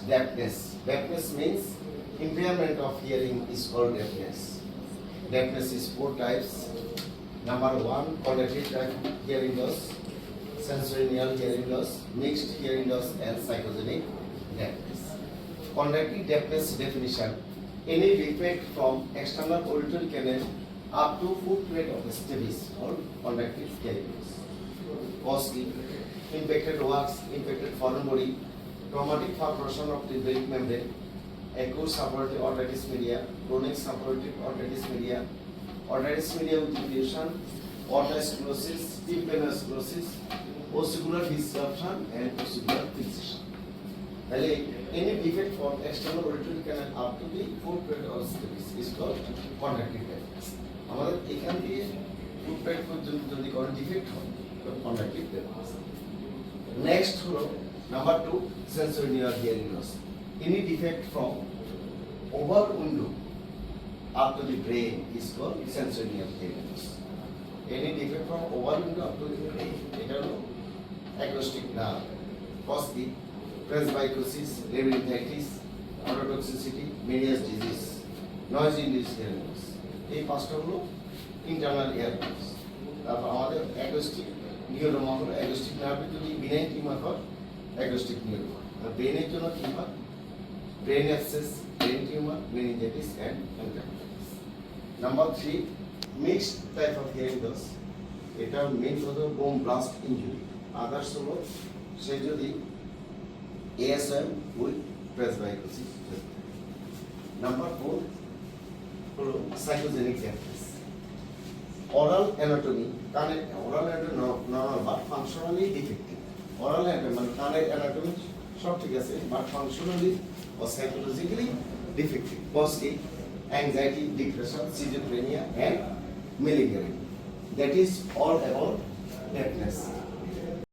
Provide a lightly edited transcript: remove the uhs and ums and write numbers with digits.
deafness. Deafness means impairment of hearing is called deafness. Deafness is four types. Number one, cognitive type hearing loss, sensorineural hearing loss, mixed hearing loss, and psychogenic deafness. Conductive deafness definition: any defect from external auditory canal up to foot plate of the stapes or conductive hearing loss. Causes: infected wax, infected foreign body, traumatic perforation of the brain membrane, acute suppurative otitis media, chronic suppurative otitis media with diffusion, otosclerosis, tympanosclerosis, ossicular disruption, and ossicular fixation. Any defect from external auditory canal up to the foot plate or stapes is called conductive deafness. আমাদের এখান দিয়ে foot plate পর্যন্ত যদি কোনো defect হয় তবে conductive deafness. Next হলো number 2, sensorineural hearing loss. Any defect from oval window up to the brain is called sensorineural hearing loss. Any defect from oval window up to the brain, এটা হলো acoustic nerve. Cause the presbycusis, labyrinthitis, ototoxicity, Meniere's disease, noise induced hearing loss. এই পাঁচটা হলো internal ইয়ার loss. তারপর আমাদের acoustic neuroma হলো acoustic নার্ভে যদি বিনাইন টিউমার হয় অ্যাকোস্টিক নিউরোমা। আর ব্রেনের জন্য কি হয়? Brain abscess, brain tumour, meningitis and encephalitis. Number 3, mixed type of hearing loss. এটা মেইন হলো বোম ব্লাস্ট ইনজুরি। আদার্স হলো সে যদি এএসএম উইথ প্রেসবাইকোসিস। নাম্বার 4 হলো সাইকোজেনিক ডেফনেস। অরাল অ্যানাটমি, কানের aural anatomy normal but functionally defective. Aural anatomy মানে কানের anatomy সব ঠিক আছে but functionally or psychologically defective. Cause anxiety, depression, schizophrenia and malingering. That is all about deafness.